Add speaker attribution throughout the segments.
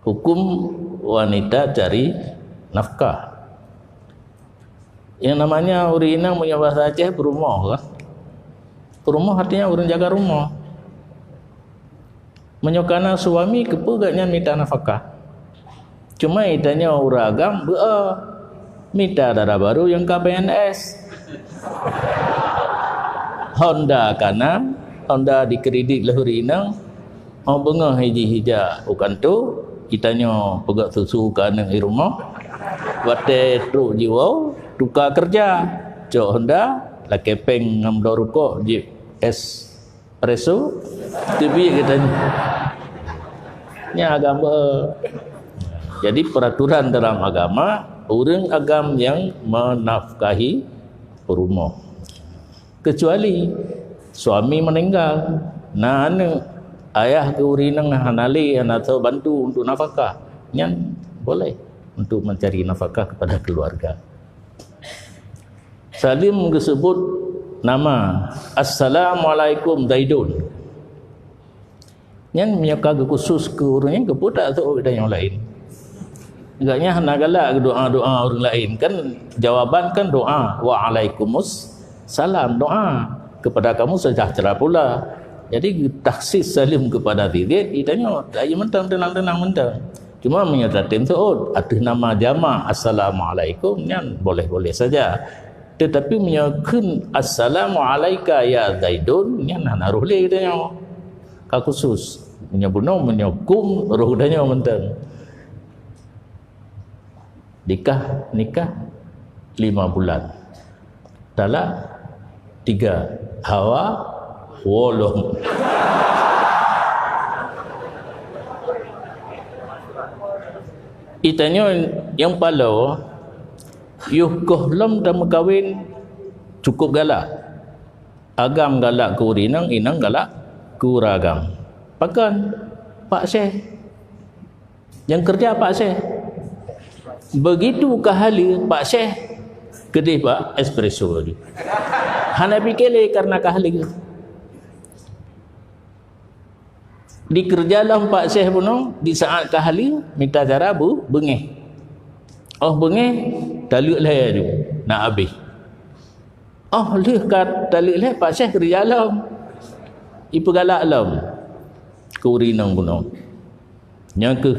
Speaker 1: hukum wanita cari nafkah. Yang namanya orang Inang punya bahasa Aceh berumah lah. Berumah artinya orang jaga rumah. Menyokana suami kepegaknya minta nafkah. Cuma itanya orang agam minta darah baru yang KPNS. Honda kanan, Honda dikredit lahur Inang. Oh bengah hiji-hija bukan tu kitanya pegak susu kanan di rumah. Wate truk jiwa tukar kerja. Cok Honda la kepeng ngam do rukok Jeep espresso tibi katanya. Nya agama. Jadi peraturan dalam agama orang agam yang menafkahi rumah. Kecuali suami meninggal, nah anu ayah ke urinang hanali atau bantu untuk nafkah, nyan boleh untuk mencari nafkah kepada keluarga. Salim disebut nama Assalamualaikum Zaidun. Nyan menyaka khusus ke orangnya ke putak atau ada yang lain. Agaknya hendak galak doa-doa orang lain kan jawaban kan doa waalaikumsalam salam doa kepada kamu sejahtera pula. Jadi taksis salim kepada diri itanya ayo mentang tenang-tenang mentang. Cuma menyatakan tu atas nama jama assalamualaikum nyan boleh-boleh saja. Tetapi menyakun assalamu alayka ya Zaidun nyan naruh le itanya. Ka khusus menyabuno menyakum roh danya mentang. Nikah 5 bulan. Talak 3. Hawa 8. Itanya yang palau yuh lam dah kahwin cukup galak. Agam galak ke urinang, inang galak ke uragam. Pakan Pak Syekh. Yang kerja Pak Syekh. Begitu kahali Pak Syekh kedih Pak espresso lagi. Hana pikir karena kahali. Di kerja lah Pak Syekh pun di saat kahali minta cara bengih. Oh bengih taluk lah tu nak habis. Oh leh kat taluk lah Pak Syekh kerja lah. Ipu galak lah. Kurinang pun. Yang ke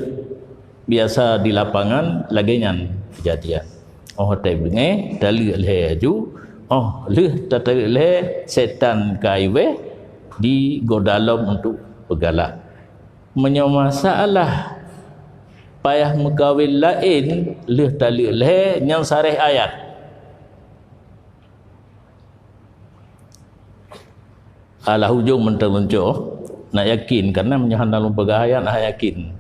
Speaker 1: biasa di lapangan lagian kejadian. Oh tai bengih taluk lah tu. Oh leh taluk lah setan kaiwe di godalam untuk bergalak. Masalah payah megawin lain leh taluk leh yang sarih ayat. Alah hujung mentelunjuk nak yakin karena menyahan dalam pegawaian nak yakin.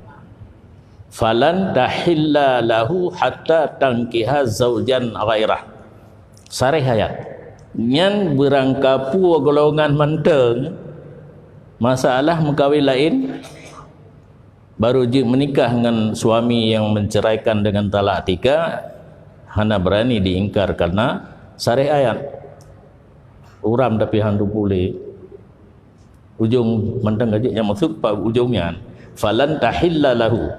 Speaker 1: Falan tahilla lahu hatta tankiha zaujan ghairah. Sarih ayat. Nyan berangkapu golongan menteng masalah megawin lain baru je menikah dengan suami yang menceraikan dengan talak 3 hana berani diingkar karena sarih ayat uram tapi handu boleh ujung mentang gaji yang maksud pak ujungnya falan tahilla lahu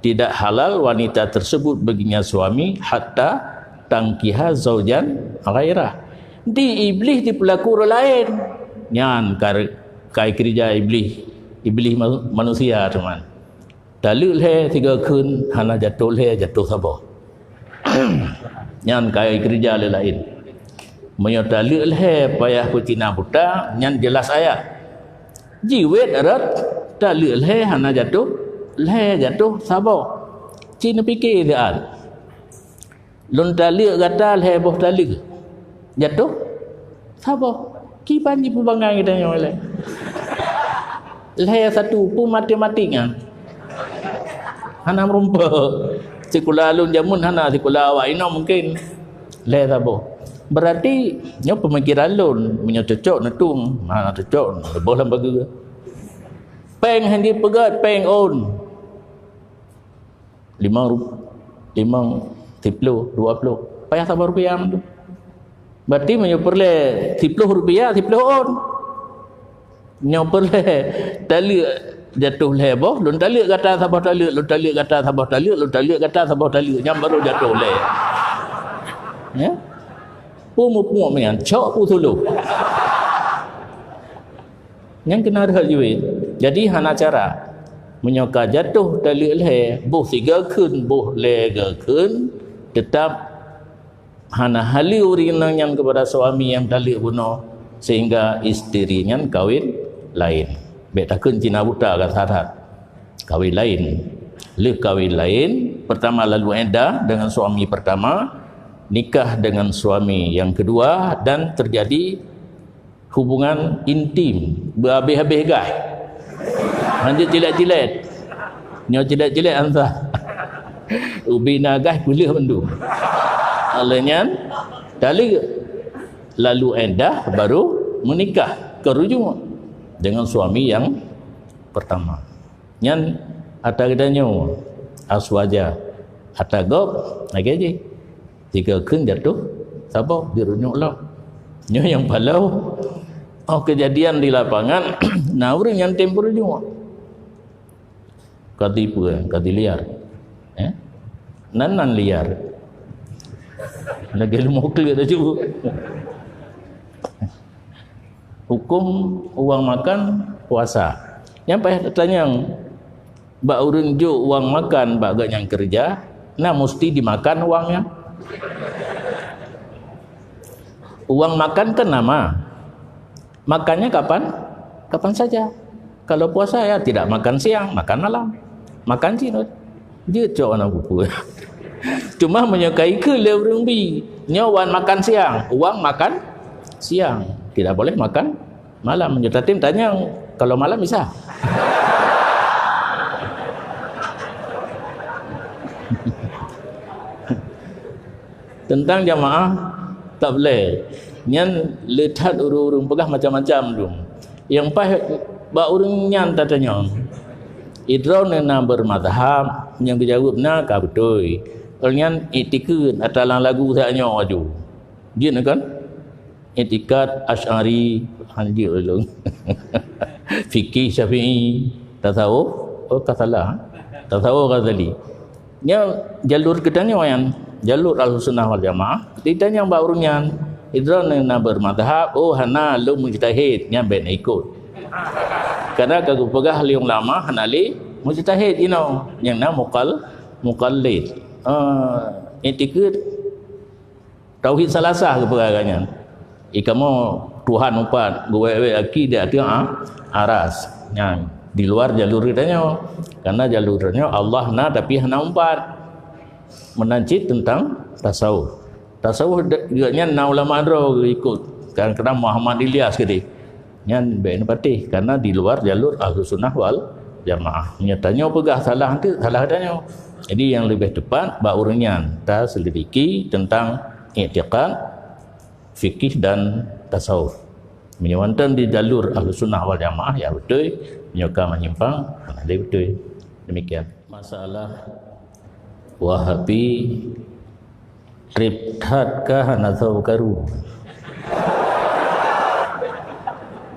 Speaker 1: tidak halal wanita tersebut baginya suami hatta tangkiha zaujan ghairah. Di iblis di pelaku orang lain nyan kai kerja iblis manusia teman. Dalil he 3 kun hana jatuh sabar. Nyan kai kerja lain. Menyo dalil he payah kucina buta nyan jelas ayat. Jiwet arat dalil he hana jatuh sabar. Cina fikir dia. Lun dalil kata he boh dalil. Jatuh sabar. Kipan di pubangan kita yang lain. Leh satu pun matematiknya. Hana merumpa. Sekolah alun jamun hana sekolah awak ino mungkin. Leh sabo. Berarti nyo pemikiran alun menyo cocok netung. Hana cocok. Lebih lah bagi. Peng handi pegat peng on. 5 10 20. Payah sabar rupiah tu. Berarti menyo perle 10 rupiah 10 on. Nyo perle tali jatuh leboh lun talik kata sabah talik lun talik kata sabah talik lun talik kata sabah talik nyam baru jatuh le ya pumu mengan cok pu tulu yang kena hal juit jadi hana cara menyoka jatuh talik le buh 3 kun buh le 3 kun tetap hana hali urinang yang kepada suami yang talik bunuh sehingga isterinya kawin lain betakun Cina buta kan sarat kawin lain le kawin lain pertama lalu iddah dengan suami pertama nikah dengan suami yang kedua dan terjadi hubungan intim berhabis-habis gas lanjut jilat-jilat nyo jilat-jilat antah ubina gas pulih bendu alanya tali lalu iddah baru menikah kerujuk dengan suami yang pertama nyan atagdanya aswaja atagop lagi aja 3 kun jatuh sabah dirunyuk lah nyo yang palau kejadian di lapangan nah orang yang tempur juga kati liar nan liar lagi mau clear dah juga hukum uang makan puasa yang payah tanya bak urun jo uang makan bak gak yang kerja nah mesti dimakan uangnya uang makan kan nama makannya kapan saja kalau puasa ya tidak makan siang makan malam makan cinut dia cok anak buku cuma menyukai ke lewrung bi nyawan makan siang uang makan siang tidak boleh makan malam menyutatim tanya kalau malam bisa tentang jamaah tak boleh nyan letat urung-urung pegah macam-macam dum yang pah ba urung nyan tatanya idron na bermadhab yang dijawab na ka betul nyan itikun atalang lagu taknya aju dia kan itikat Asy'ari hanji ulung fikih Syafi'i tasawuf kasalah tasawuf Ghazali nya jalur kedanya wayan jalur Ahlussunnah wal Jamaah ditanya mbak urunyan idron na bermadhab hana lu mujtahid nya ben ikut karena kagu pegah liung lama hanali mujtahid yang na muqallid itikad tauhid salasah ke peraganya ikamu Tuhan empat gue akidah dia aras yang di luar jalur kitanya karena jalurnya Allah na tapi hana empat menancit tentang tasawuf juga nya na ulama adro ikut karena Muhammad Ilyas gede nya ben patih karena di luar jalur Ahlussunnah wal Jamaah nyatanya pegah salah tanya jadi yang lebih tepat baurnya ta selidiki tentang i'tiqad fikih dan tasawuf menyewantan di jalur Ahlussunnah wal Jamaah ya betul menyoka menyimpang ada betul demikian masalah Wahabi ribhatkah nazau karu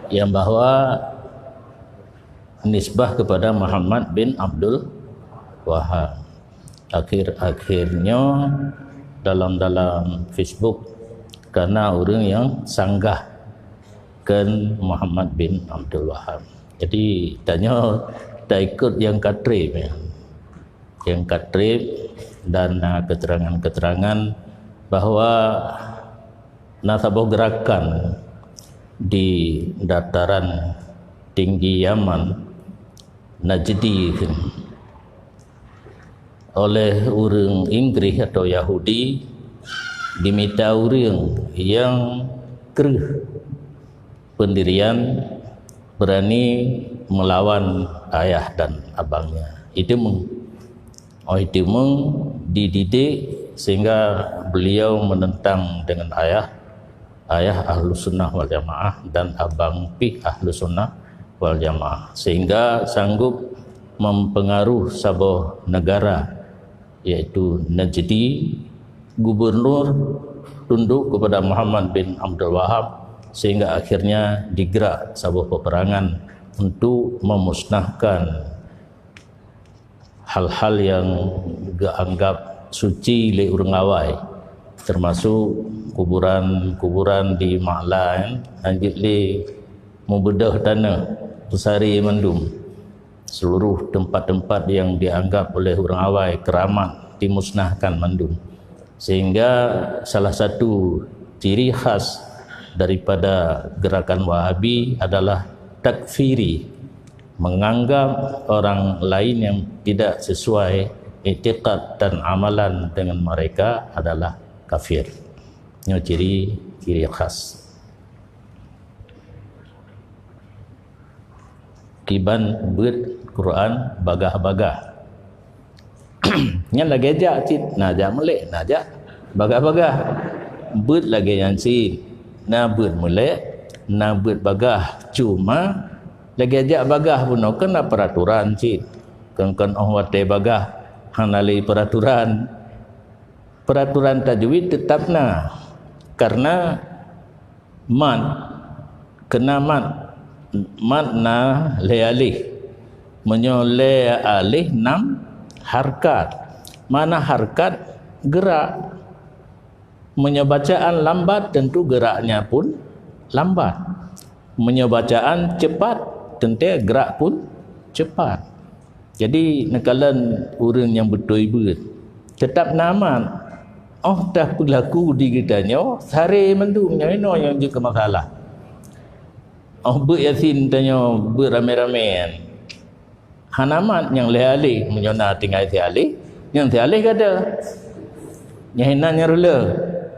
Speaker 1: yang bahwa nisbah kepada Muhammad bin Abdul Wahab akhir-akhirnya dalam Facebook karena orang yang sanggah kan Muhammad bin Abdul Wahab jadi tanya tak ikut yang katrib dan keterangan-keterangan bahwa nasabah gerakan di dataran tinggi Yaman Najdi oleh orang Inggris atau Yahudi diminta orang yang keruh pendirian berani melawan ayah dan abangnya itu dididik sehingga beliau menentang dengan ayah Ahlussunnah wal Jamaah dan abang pi Ahlussunnah wal Jamaah sehingga sanggup mempengaruhi sebuah negara yaitu Najdi gubernur tunduk kepada Muhammad bin Abdul Wahab sehingga akhirnya digerak sebuah peperangan untuk memusnahkan hal-hal yang dianggap suci oleh orang awai, termasuk kuburan-kuburan di Ma'lan, lanjut le membedah tanah Pesari Mandum, seluruh tempat-tempat yang dianggap oleh orang awai keramat dimusnahkan Mandum. Sehingga salah satu ciri khas daripada gerakan Wahabi adalah takfiri, menganggap orang lain yang tidak sesuai i'tiqad dan amalan dengan mereka adalah kafir. Ini ciri khas. Kiban beut Quran bagah-bagah. Nya lagi ajak cit, najak melek, najak bagah-bagah. Beut lagi yang cit, na beut melek, na beut bagah. Cuma lagi ajak bagah pun kena peraturan cit. Kan wate bagah hanali peraturan. Peraturan tajwid tetap na. Karena mat kena mat na le alih, menyole alih 6 harkat. Mana harkat gerak, menyebacaan lambat tentu geraknya pun lambat, menyebacaan cepat tentu gerak pun cepat. Jadi nekalan urang yang betul beut tetap naman. Oh dah berlaku di kitanya sare mendung yang juga masalah. Oh beut Yasin tanya beut rame-rame. Hanamat yang leh-alih menyona tinggal si alih, yang si alih kata nyahinanya rela.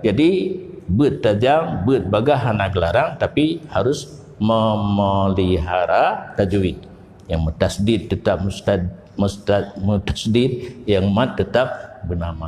Speaker 1: Jadi beut tajam, beut bagah hana gelarang, tapi harus memelihara tajwid. Yang mutasdid tetap mutasdid, yang mat tetap bernama.